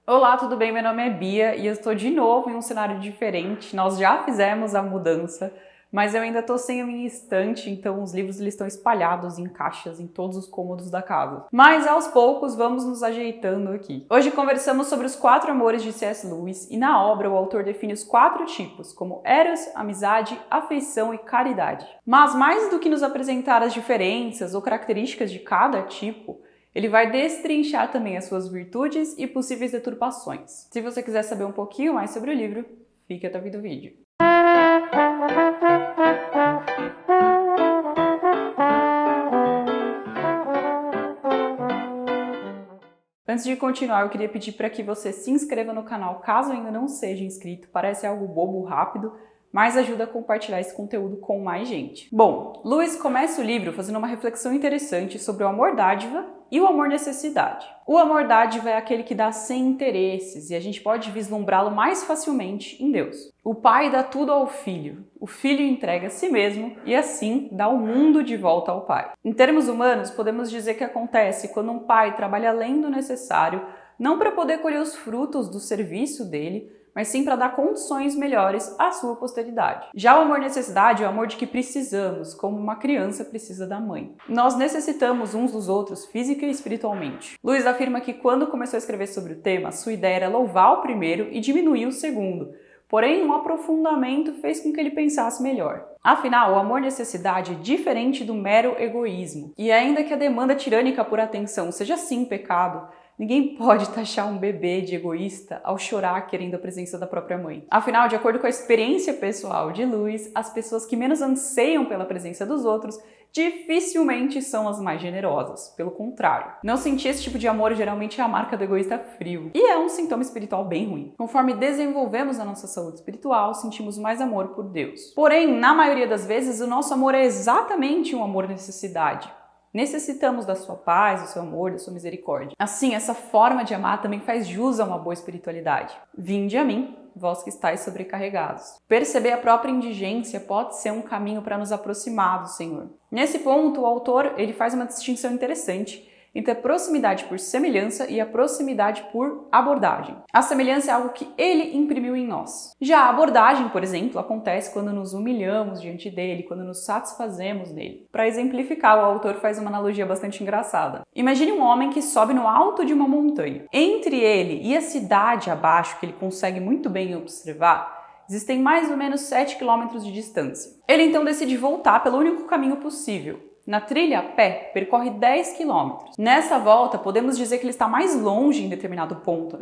Olá, tudo bem? Meu nome é Bia e eu estou de novo em um cenário diferente. Nós já fizemos a mudança, mas eu ainda estou sem a minha estante, então os livros eles estão espalhados em caixas em todos os cômodos da casa. Mas aos poucos vamos nos ajeitando aqui. Hoje conversamos sobre os 4 amores de C.S. Lewis e na obra o autor define os 4 tipos, como eros, amizade, afeição e caridade. Mas mais do que nos apresentar as diferenças ou características de cada tipo, ele vai destrinchar também as suas virtudes e possíveis deturpações. Se você quiser saber um pouquinho mais sobre o livro, fique até o fim do vídeo. Antes de continuar, eu queria pedir para que você se inscreva no canal caso ainda não seja inscrito. Parece algo bobo, rápido, mas ajuda a compartilhar esse conteúdo com mais gente. Bom, Lewis começa o livro fazendo uma reflexão interessante sobre o amor dádiva e o amor necessidade. O amor dádiva é aquele que dá sem interesses e a gente pode vislumbrá-lo mais facilmente em Deus. O pai dá tudo ao filho, o filho entrega a si mesmo e assim dá o mundo de volta ao pai. Em termos humanos, podemos dizer que acontece quando um pai trabalha além do necessário, não para poder colher os frutos do serviço dele, mas sim para dar condições melhores à sua posteridade. Já o amor necessidade é o amor de que precisamos, como uma criança precisa da mãe. Nós necessitamos uns dos outros física e espiritualmente. Lewis afirma que quando começou a escrever sobre o tema, sua ideia era louvar o primeiro e diminuir o segundo. Porém, um aprofundamento fez com que ele pensasse melhor. Afinal, o amor-necessidade é diferente do mero egoísmo. E ainda que a demanda tirânica por atenção seja sim pecado, ninguém pode taxar um bebê de egoísta ao chorar querendo a presença da própria mãe. Afinal, de acordo com a experiência pessoal de Lewis, as pessoas que menos anseiam pela presença dos outros dificilmente são as mais generosas. Pelo contrário, não sentir esse tipo de amor geralmente é a marca do egoísta frio e é um sintoma espiritual bem ruim. Conforme desenvolvemos a nossa saúde espiritual, sentimos mais amor por Deus. Porém, na maioria das vezes, o nosso amor é exatamente um amor-necessidade. Necessitamos da sua paz, do seu amor, da sua misericórdia. Assim, essa forma de amar também faz jus a uma boa espiritualidade. Vinde a mim, vós que estáis sobrecarregados. Perceber a própria indigência pode ser um caminho para nos aproximar do Senhor. Nesse ponto, o autor ele faz uma distinção interessante entre a proximidade por semelhança e a proximidade por abordagem. A semelhança é algo que ele imprimiu em nós. Já a abordagem, por exemplo, acontece quando nos humilhamos diante dele, quando nos satisfazemos nele. Para exemplificar, o autor faz uma analogia bastante engraçada. Imagine um homem que sobe no alto de uma montanha. Entre ele e a cidade abaixo, que ele consegue muito bem observar, existem mais ou menos 7 km de distância. Ele então decide voltar pelo único caminho possível. Na trilha a pé, percorre 10 km. Nessa volta, podemos dizer que ele está mais longe em determinado ponto,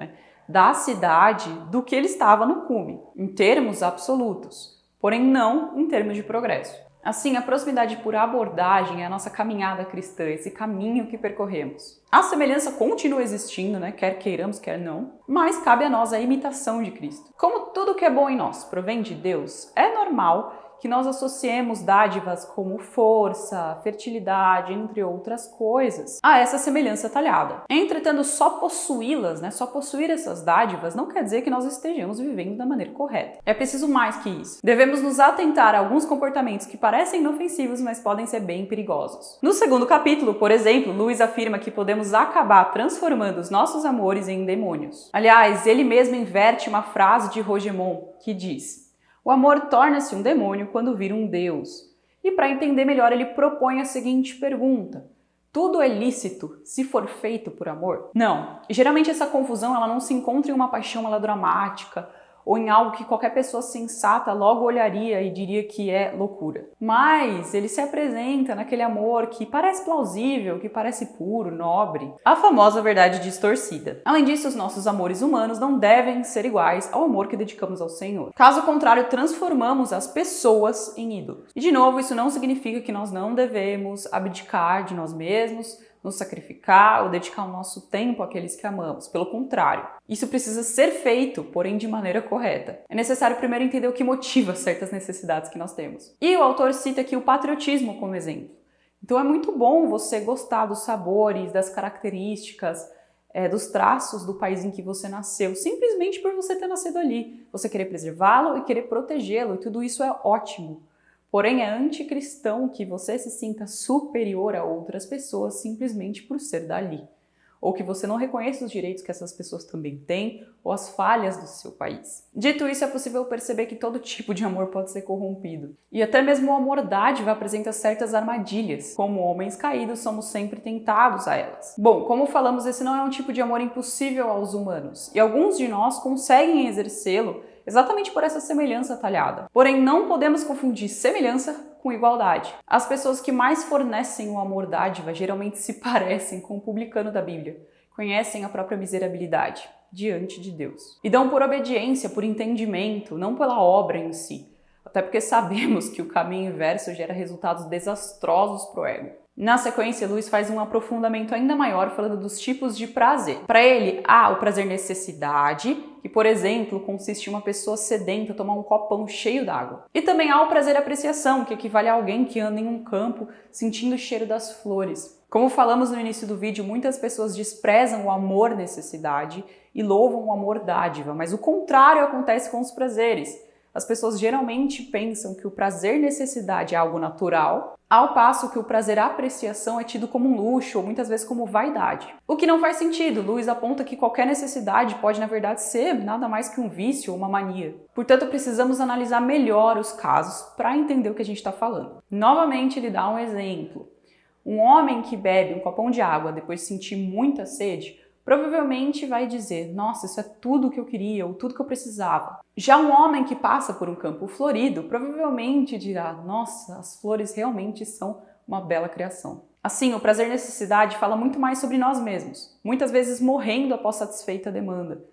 da cidade do que ele estava no cume, em termos absolutos, porém não em termos de progresso. Assim, a proximidade por abordagem é a nossa caminhada cristã, esse caminho que percorremos. A semelhança continua existindo, quer queiramos, quer não, mas cabe a nós a imitação de Cristo. Como tudo que é bom em nós provém de Deus, é normal que nós associemos dádivas como força, fertilidade, entre outras coisas, a essa semelhança talhada. Entretanto, só possuí-las, só possuir essas dádivas não quer dizer que nós estejamos vivendo da maneira correta. É preciso mais que isso. Devemos nos atentar a alguns comportamentos que parecem inofensivos, mas podem ser bem perigosos. No segundo capítulo, por exemplo, Lewis afirma que podemos acabar transformando os nossos amores em demônios. Aliás, ele mesmo inverte uma frase de Rogemont que diz: o amor torna-se um demônio quando vira um Deus. E para entender melhor, ele propõe a seguinte pergunta: tudo é lícito se for feito por amor? Não. E geralmente essa confusão ela não se encontra em uma paixão melodramática ou em algo que qualquer pessoa sensata logo olharia e diria que é loucura. Mas ele se apresenta naquele amor que parece plausível, que parece puro, nobre. A famosa verdade distorcida. Além disso, os nossos amores humanos não devem ser iguais ao amor que dedicamos ao Senhor. Caso contrário, transformamos as pessoas em ídolos. E de novo, isso não significa que nós não devemos abdicar de nós mesmos, nos sacrificar ou dedicar o nosso tempo àqueles que amamos. Pelo contrário, isso precisa ser feito, porém de maneira correta. É necessário primeiro entender o que motiva certas necessidades que nós temos. E o autor cita aqui o patriotismo como exemplo. Então é muito bom você gostar dos sabores, das características, dos traços do país em que você nasceu, simplesmente por você ter nascido ali. Você querer preservá-lo e querer protegê-lo, e tudo isso é ótimo. Porém, é anticristão que você se sinta superior a outras pessoas simplesmente por ser dali. ou que você não reconheça os direitos que essas pessoas também têm, ou as falhas do seu país. Dito isso, é possível perceber que todo tipo de amor pode ser corrompido. E até mesmo o amor dádiva apresenta certas armadilhas. Como homens caídos, somos sempre tentados a elas. Bom, como falamos, esse não é um tipo de amor impossível aos humanos, e alguns de nós conseguem exercê-lo exatamente por essa semelhança talhada. Porém, não podemos confundir semelhança com igualdade. As pessoas que mais fornecem o amor dádiva geralmente se parecem com o publicano da Bíblia, conhecem a própria miserabilidade diante de Deus e dão por obediência, por entendimento, não pela obra em si. Até porque sabemos que o caminho inverso gera resultados desastrosos para o ego. Na sequência, Lewis faz um aprofundamento ainda maior falando dos tipos de prazer. Para ele, há o prazer necessidade, que, por exemplo, consiste em uma pessoa sedenta tomar um copão cheio d'água. E também há o prazer apreciação, que equivale a alguém que anda em um campo sentindo o cheiro das flores. Como falamos no início do vídeo, muitas pessoas desprezam o amor necessidade e louvam o amor dádiva, mas o contrário acontece com os prazeres. As pessoas geralmente pensam que o prazer necessidade é algo natural, ao passo que o prazer apreciação é tido como um luxo ou muitas vezes como vaidade. O que não faz sentido. Lewis aponta que qualquer necessidade pode, na verdade, ser nada mais que um vício ou uma mania. Portanto, precisamos analisar melhor os casos para entender o que a gente está falando. Novamente, ele dá um exemplo. Um homem que bebe um copão de água depois de sentir muita sede, provavelmente vai dizer, nossa, isso é tudo o que eu queria, ou tudo que eu precisava. Já um homem que passa por um campo florido, provavelmente dirá, nossa, as flores realmente são uma bela criação. Assim, o prazer-necessidade fala muito mais sobre nós mesmos, muitas vezes morrendo após satisfeita a demanda.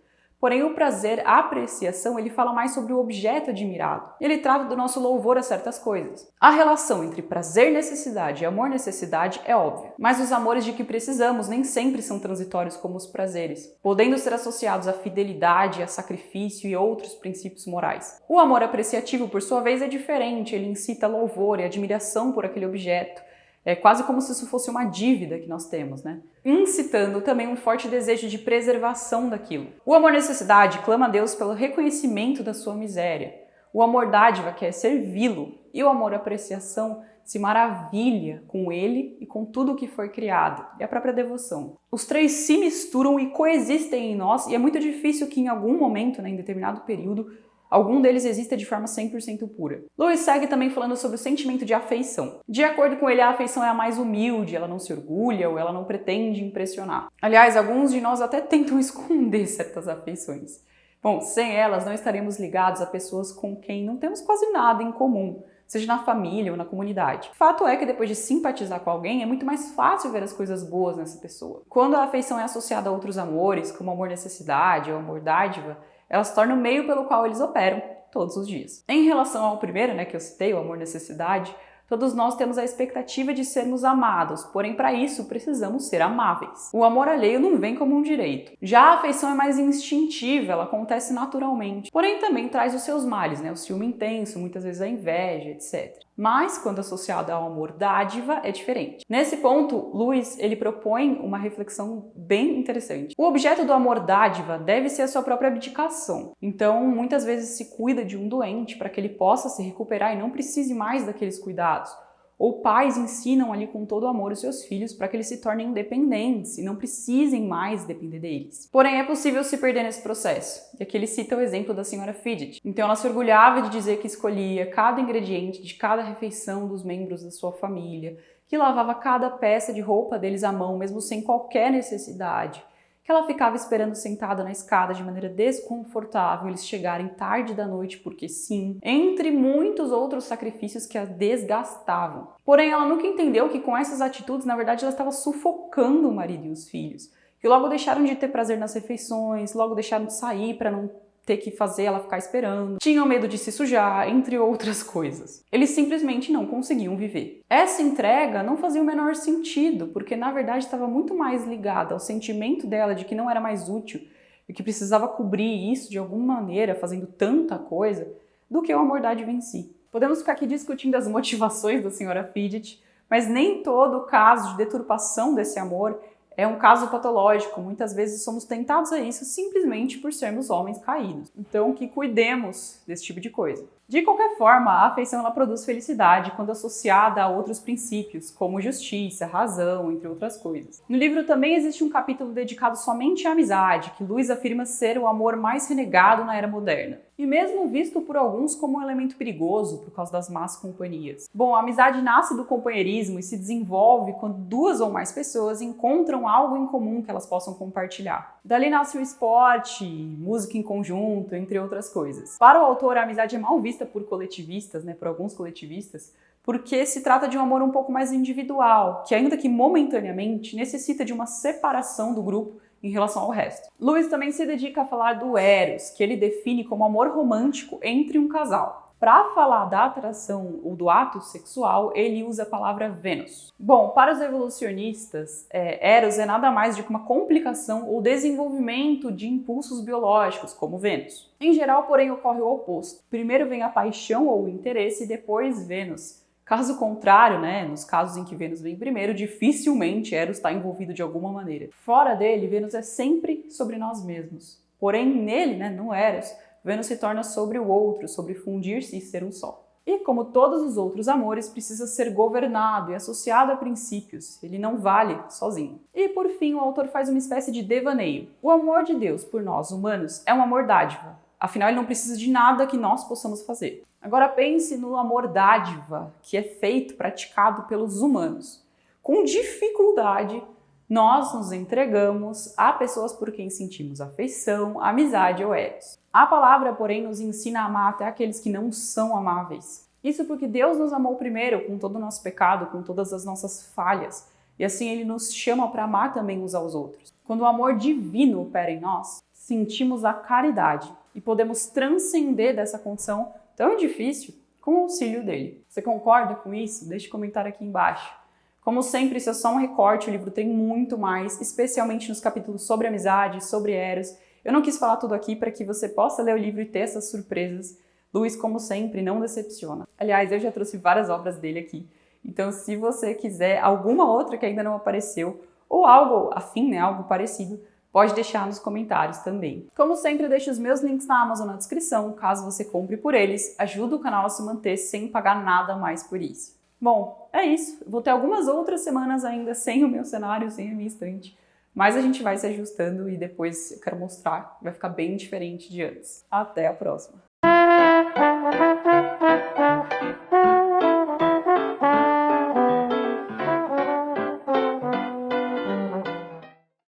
Porém, o prazer, a apreciação, ele fala mais sobre o objeto admirado. Ele trata do nosso louvor a certas coisas. A relação entre prazer-necessidade e amor-necessidade é óbvia, mas os amores de que precisamos nem sempre são transitórios como os prazeres, podendo ser associados à fidelidade, a sacrifício e outros princípios morais. O amor apreciativo, por sua vez, é diferente, ele incita louvor e admiração por aquele objeto. É quase como se isso fosse uma dívida que nós temos, né? Incitando também um forte desejo de preservação daquilo. O amor-necessidade clama a Deus pelo reconhecimento da sua miséria. O amor dádiva quer servi-lo. E o amor-apreciação se maravilha com ele e com tudo o que foi criado. E a própria devoção. Os três se misturam e coexistem em nós e é muito difícil que em algum momento, né, em determinado período, algum deles exista de forma 100% pura. Lewis segue também falando sobre o sentimento de afeição. De acordo com ele, a afeição é a mais humilde, ela não se orgulha ou ela não pretende impressionar. Aliás, alguns de nós até tentam esconder certas afeições. Bom, sem elas não estaremos ligados a pessoas com quem não temos quase nada em comum, seja na família ou na comunidade. Fato é que depois de simpatizar com alguém, é muito mais fácil ver as coisas boas nessa pessoa. Quando a afeição é associada a outros amores, como amor-necessidade ou amor-dádiva, ela se torna o meio pelo qual eles operam todos os dias. Em relação ao primeiro, que eu citei, o amor-necessidade, todos nós temos a expectativa de sermos amados, porém para isso precisamos ser amáveis. O amor alheio não vem como um direito. Já a afeição é mais instintiva, ela acontece naturalmente, porém também traz os seus males, o ciúme intenso, muitas vezes a inveja, etc. Mas, quando associado ao amor dádiva, é diferente. Nesse ponto, Lewis ele propõe uma reflexão bem interessante. O objeto do amor dádiva deve ser a sua própria abdicação. Então, muitas vezes se cuida de um doente para que ele possa se recuperar e não precise mais daqueles cuidados. Ou pais ensinam ali com todo o amor os seus filhos para que eles se tornem independentes e não precisem mais depender deles. Porém, é possível se perder nesse processo. E aqui ele cita o exemplo da senhora Fidget. Então, ela se orgulhava de dizer que escolhia cada ingrediente de cada refeição dos membros da sua família, que lavava cada peça de roupa deles à mão, mesmo sem qualquer necessidade, que ela ficava esperando sentada na escada de maneira desconfortável eles chegarem tarde da noite porque sim, entre muitos outros sacrifícios que a desgastavam. Porém, ela nunca entendeu que com essas atitudes, na verdade, ela estava sufocando o marido e os filhos, que logo deixaram de ter prazer nas refeições, logo deixaram de sair para não ter que fazer ela ficar esperando, tinham medo de se sujar, entre outras coisas. Eles simplesmente não conseguiam viver. Essa entrega não fazia o menor sentido, porque na verdade estava muito mais ligada ao sentimento dela de que não era mais útil e que precisava cobrir isso de alguma maneira, fazendo tanta coisa, do que o amor dádiva em si. Podemos ficar aqui discutindo as motivações da senhora Fidget, mas nem todo caso de deturpação desse amor é um caso patológico. Muitas vezes somos tentados a isso simplesmente por sermos homens caídos. Então, que cuidemos desse tipo de coisa. De qualquer forma, a afeição ela produz felicidade quando associada a outros princípios, como justiça, razão, entre outras coisas. No livro também existe um capítulo dedicado somente à amizade, que Lewis afirma ser o amor mais renegado na era moderna. E mesmo visto por alguns como um elemento perigoso por causa das más companhias. Bom, a amizade nasce do companheirismo e se desenvolve quando duas ou mais pessoas encontram algo em comum que elas possam compartilhar. Dali nasce o esporte, música em conjunto, entre outras coisas. Para o autor, a amizade é mal vista por coletivistas, por alguns coletivistas, porque se trata de um amor um pouco mais individual, que ainda que momentaneamente necessita de uma separação do grupo em relação ao resto. Lewis também se dedica a falar do Eros, que ele define como amor romântico entre um casal. Para falar da atração ou do ato sexual, ele usa a palavra Vênus. Bom, para os evolucionistas, Eros é nada mais do que uma complicação ou desenvolvimento de impulsos biológicos, como Vênus. Em geral, porém, ocorre o oposto. Primeiro vem a paixão ou o interesse e depois Vênus. Caso contrário, nos casos em que Vênus vem primeiro, dificilmente Eros está envolvido de alguma maneira. Fora dele, Vênus é sempre sobre nós mesmos. Porém, nele, no Eros, Vênus se torna sobre o outro, sobre fundir-se e ser um só. E como todos os outros amores, precisa ser governado e associado a princípios. Ele não vale sozinho. E por fim, o autor faz uma espécie de devaneio. O amor de Deus por nós, humanos, é um amor dádiva. Afinal, ele não precisa de nada que nós possamos fazer. Agora pense no amor dádiva, que é feito, praticado pelos humanos. Com dificuldade, nós nos entregamos a pessoas por quem sentimos afeição, amizade ou eros. A palavra, porém, nos ensina a amar até aqueles que não são amáveis. Isso porque Deus nos amou primeiro, com todo o nosso pecado, com todas as nossas falhas. E assim Ele nos chama para amar também uns aos outros. Quando o amor divino opera em nós, sentimos a caridade e podemos transcender dessa condição tão difícil com o auxílio dele. Você concorda com isso? Deixe um comentário aqui embaixo. Como sempre, isso é só um recorte, o livro tem muito mais, especialmente nos capítulos sobre amizade, sobre Eros. Eu não quis falar tudo aqui para que você possa ler o livro e ter essas surpresas. Lewis, como sempre, não decepciona. Aliás, eu já trouxe várias obras dele aqui. Então, se você quiser alguma outra que ainda não apareceu, ou algo afim, algo parecido, pode deixar nos comentários também. Como sempre, eu deixo os meus links na Amazon na descrição, caso você compre por eles. Ajuda o canal a se manter sem pagar nada mais por isso. Bom, é isso. Vou ter algumas outras semanas ainda sem o meu cenário, sem a minha estante. Mas a gente vai se ajustando e depois eu quero mostrar. Vai ficar bem diferente de antes. Até a próxima!